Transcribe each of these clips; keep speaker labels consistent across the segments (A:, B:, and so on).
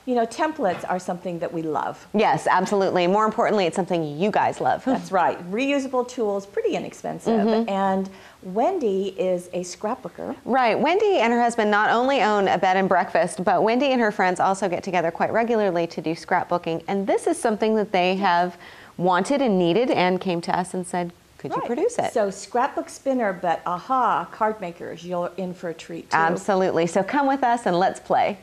A: you know, templates are something that we love.
B: Yes, absolutely. More importantly, it's something you guys love.
A: That's right. Reusable tools, pretty inexpensive. And Wendy is a scrapbooker.
B: Right. Wendy and her husband not only own a bed and breakfast, but Wendy and her friends also get together quite regularly to do scrapbooking. And this is something that they have wanted and needed and came to us and said, could you produce it?
A: So scrapbook spinner, but aha, card makers, you're in for a treat too.
B: Absolutely. So come with us and let's play.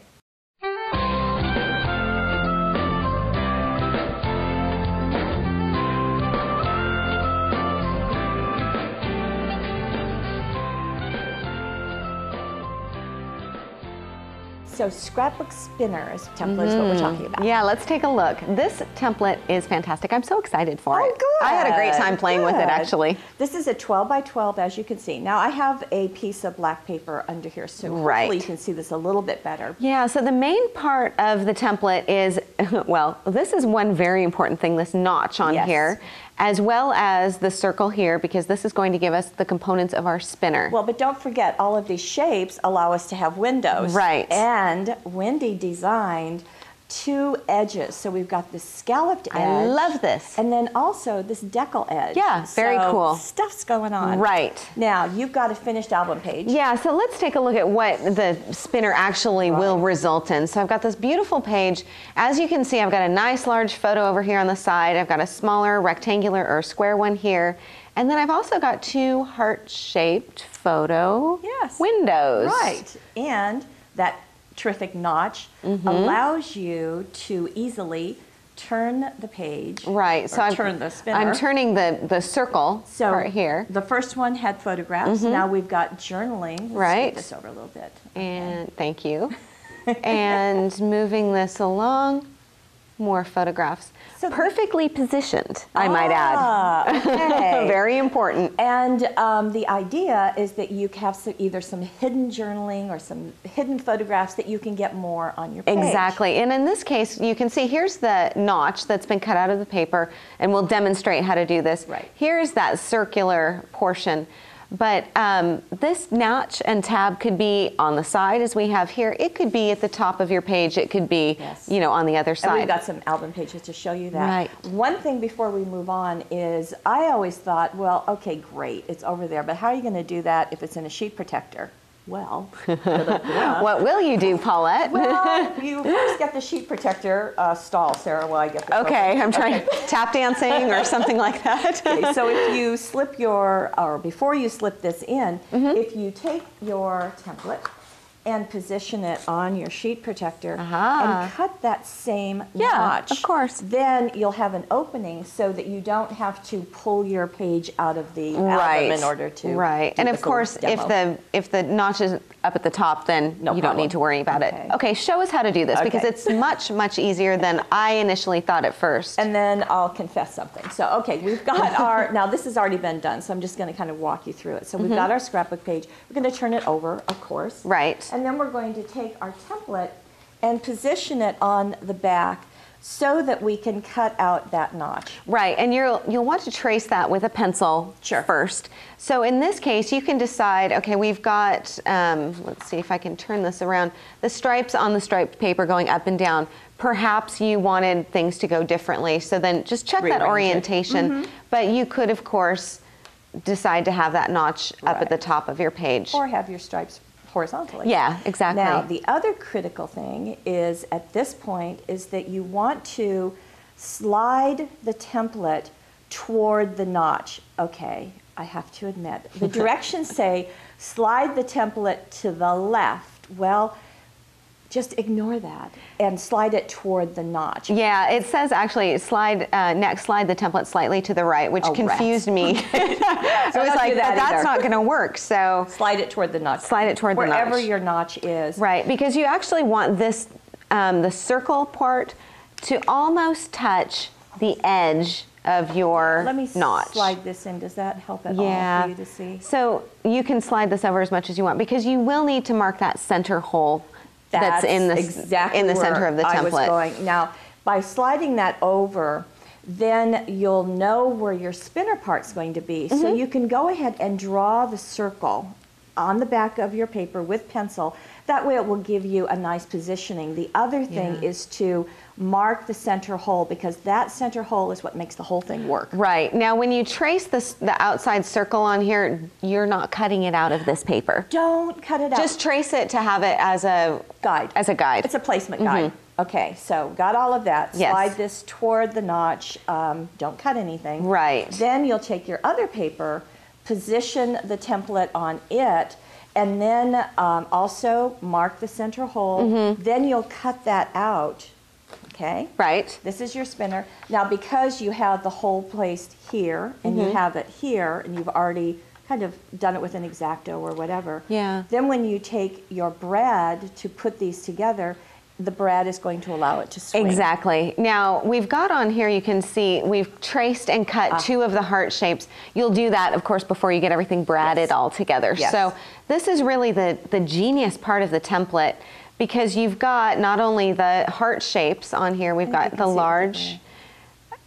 A: So scrapbook spinners template is what we're talking about.
B: Yeah, let's take a look. This template is fantastic. I'm so excited for it.
A: Good.
B: I had a great time playing with it, actually.
A: This is a 12 by 12, as you can see. Now I have a piece of black paper under here, so hopefully you can see this a little bit better.
B: Yeah, so the main part of the template is, well, this is one very important thing, this notch on here, as well as the circle here, because this is going to give us the components of our spinner.
A: Well, but don't forget, all of these shapes allow us to have windows.
B: Right.
A: And Wendy designed 2 edges. So we've got this scalloped edge.
B: I love this.
A: And then also this decal edge.
B: Yeah, very cool.
A: Stuff's going on.
B: Right.
A: Now, you've got a finished album page.
B: Yeah, so let's take a look at what the spinner actually will result in. So I've got this beautiful page. As you can see, I've got a nice large photo over here on the side. I've got a smaller rectangular or square one here. And then I've also got 2 heart-shaped photo windows.
A: Right. And that terrific notch allows you to easily turn the page.
B: Right. So
A: turn the spinner.
B: I'm turning the circle part here.
A: The first one had photographs. Now we've got journaling. Let's scoot this over a little bit.
B: And thank you. And moving this along, more photographs. So perfectly positioned, I might add.
A: Okay.
B: Very important.
A: And the idea is that you have either some hidden journaling or some hidden photographs that you can get more on your page.
B: Exactly. And in this case, you can see here's the notch that's been cut out of the paper, and we'll demonstrate how to do this.
A: Right.
B: Here's that circular portion. But this notch and tab could be on the side as we have here. It could be at the top of your page. It could be, you know, on the other side.
A: And we've got some album pages to show you that.
B: Right.
A: One thing before we move on is I always thought, well, okay, great, it's over there, but how are you going to do that if it's in a sheet protector? Well,
B: what will you do, Paulette?
A: Well, you first get the sheet protector stall, Sarah, while I get the
B: Okay, I'm trying tap dancing or something like that.
A: Okay, so if you slip or before you slip this in, if you take your template and position it on your sheet protector and cut that same notch.
B: Of course.
A: Then you'll have an opening so that you don't have to pull your page out of the album in order to do
B: And of
A: this
B: course,
A: demo.
B: if the notch is up at the top, then you don't need to worry about it. Okay, show us how to do this because it's much easier than I initially thought at first.
A: And then I'll confess something. So, okay, we've got our, now this has already been done, so I'm just going to kind of walk you through it. So we've got our scrapbook page. We're going to turn it over, of course.
B: Right.
A: And then we're going to take our template and position it on the back so that we can cut out that notch.
B: Right, and you'll want to trace that with a pencil first. So in this case, you can decide, okay, we've got, let's see if I can turn this around, the stripes on the striped paper going up and down. Perhaps you wanted things to go differently, so then just check that orientation. But you could, of course, decide to have that notch up at the top of your page.
A: Or have your stripes horizontally.
B: Yeah, exactly.
A: Now, the other critical thing is at this point is that you want to slide the template toward the notch. Okay, I have to admit, the directions say slide the template to the left. Well, just ignore that and slide it toward the notch.
B: Yeah, it says actually slide slide the template slightly to the right, which confused me. I was like, that's not going to work. So
A: slide it toward the notch.
B: Slide it toward the notch.
A: Wherever your notch is.
B: Right, because you actually want this, the circle part to almost touch the edge of your notch.
A: Let me slide this in. Does that help at all for you to see?
B: So you can slide this over as much as you want because you will need to mark that center hole that's in the center of the template.
A: I was going. Now, by sliding that over, then you'll know where your spinner part's going to be. So you can go ahead and draw the circle on the back of your paper with pencil. That way it will give you a nice positioning. The other thing is to mark the center hole, because that center hole is what makes the whole thing work.
B: Right. Now when you trace the outside circle on here, you're not cutting it out of this paper.
A: Don't cut it out.
B: Just trace it to have it as a
A: guide.
B: As a guide.
A: It's a placement guide. Okay, so got all of that.
B: Yes.
A: Slide this toward the notch. Don't cut anything.
B: Right.
A: Then you'll take your other paper, position the template on it, and then also mark the center hole. Then you'll cut that out. Okay.
B: Right.
A: This is your spinner. Now, because you have the hole placed here and you have it here, and you've already kind of done it with an X-Acto or whatever.
B: Yeah.
A: Then when you take your brad to put these together, the brad is going to allow it to swing.
B: Exactly. Now, we've got on here, you can see, we've traced and cut two of the heart shapes. You'll do that, of course, before you get everything bradded all together.
A: Yes.
B: So this is really the genius part of the template, because you've got not only the heart shapes on here, we've got the large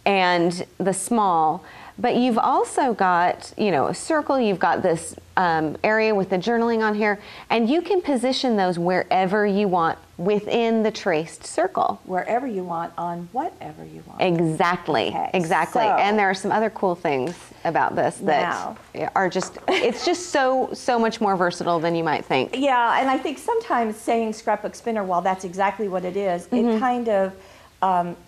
B: and the small, but you've also got, you know, a circle, you've got this area with the journaling on here, and you can position those wherever you want within the traced circle.
A: Wherever you want, on whatever you want.
B: Exactly,
A: Okay,
B: exactly.
A: so
B: And there are some other cool things about this that are just, it's just so much more versatile than you might think.
A: Yeah, and I think sometimes saying scrapbook spinner, while that's exactly what it is, it kind of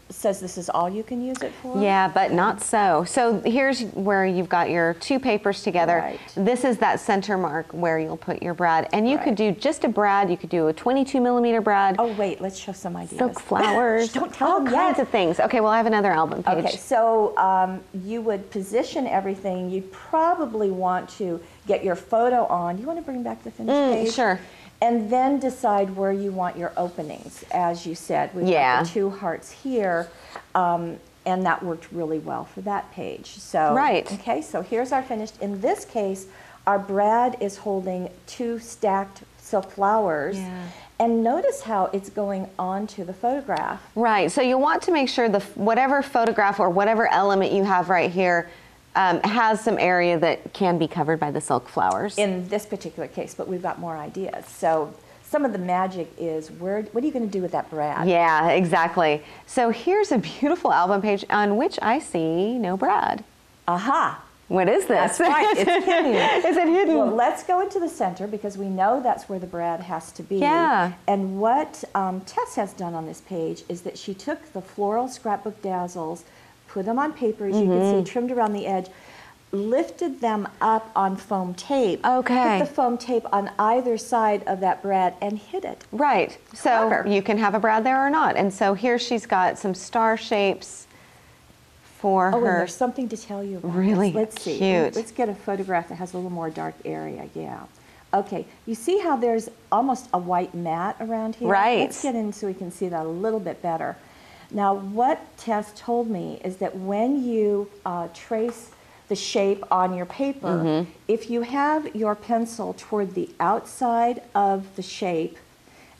A: says this is all you can use it for.
B: Yeah, but not so. So here's where you've got your two papers together.
A: Right.
B: This is that center mark where you'll put your brad. And you could do just a brad. You could do a 22mm brad.
A: Oh, wait, let's show some ideas.
B: Silk flowers.
A: Don't tell
B: all
A: them
B: kinds
A: yet.
B: of things. Okay, well, I have another album page.
A: Okay, so you would position everything. You'd probably want to get your photo on. You want to bring back the finished page?
B: Sure.
A: And then decide where you want your openings. As you said, we've got the two hearts here, and that worked really well for that page. So, okay, so here's our finished. In this case, our brad is holding two stacked silk flowers.
B: Yeah.
A: And notice how it's going onto the photograph.
B: Right, so you want to make sure whatever photograph or whatever element you have right here has some area that can be covered by the silk flowers.
A: In this particular case, but we've got more ideas. So some of the magic is, what are you going to do with that brad?
B: Yeah, exactly. So here's a beautiful album page on which I see no brad.
A: Aha!
B: What is this?
A: That's right, it's hidden.
B: Is it hidden?
A: Well, let's go into the center, because we know that's where the brad has to be.
B: Yeah.
A: And what Tess has done on this page is that she took the floral scrapbook dazzles, put them on paper, as you can see, trimmed around the edge, lifted them up on foam tape.
B: Okay.
A: Put the foam tape on either side of that brad and hid it.
B: Right. So
A: Clever.
B: you can have a brad there or not. And so here she's got some star shapes for her.
A: And there's something to tell you about
B: Really
A: this. Let's see.
B: cute.
A: Let's get a photograph that has a little more dark area. Yeah. Okay. You see how there's almost a white mat around here?
B: Right.
A: Let's get in so we can see that a little bit better. Now, what Tess told me is that when you trace the shape on your paper, if you have your pencil toward the outside of the shape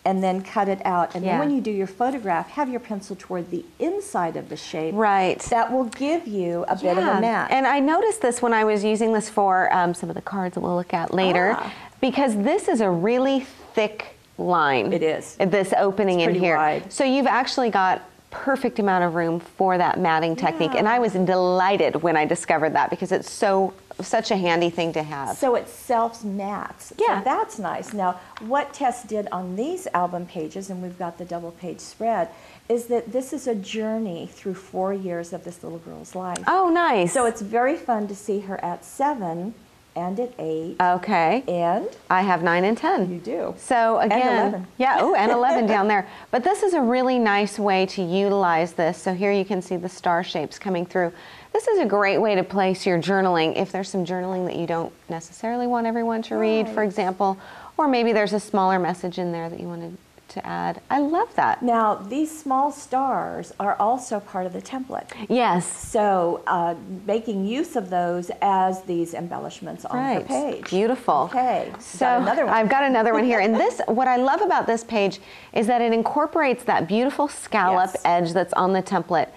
A: and then cut it out, and then when you do your photograph, have your pencil toward the inside of the shape.
B: Right.
A: That will give you a bit of a match.
B: And I noticed this when I was using this for some of the cards that we'll look at later, because this is a really thick line.
A: It is.
B: This opening in here.
A: Wide.
B: So you've actually got perfect amount of room for that matting technique, and I was delighted when I discovered that, because it's such a handy thing to have.
A: So it self-mats.
B: Yeah.
A: So that's nice. Now, what Tess did on these album pages, and we've got the double page spread, is that this is a journey through 4 years of this little girl's life.
B: Oh, nice.
A: So it's very fun to see her at 7 and at 8.
B: Okay.
A: And
B: I have 9 and 10.
A: you do.
B: So again,
A: And 11.
B: Yeah, oh, and 11 down there. But this is a really nice way to utilize this. So here you can see the star shapes coming through. This is a great way to place your journaling if there's some journaling that you don't necessarily want everyone to read, for example, or maybe there's a smaller message in there that you wanted to add. I love that.
A: Now, these small stars are also part of the template.
B: Yes.
A: So making use of those as these embellishments on the page.
B: Beautiful.
A: Okay,
B: so
A: got another one.
B: I've got another one here. And this, what I love about this page is that it incorporates that beautiful scallop edge that's on the template.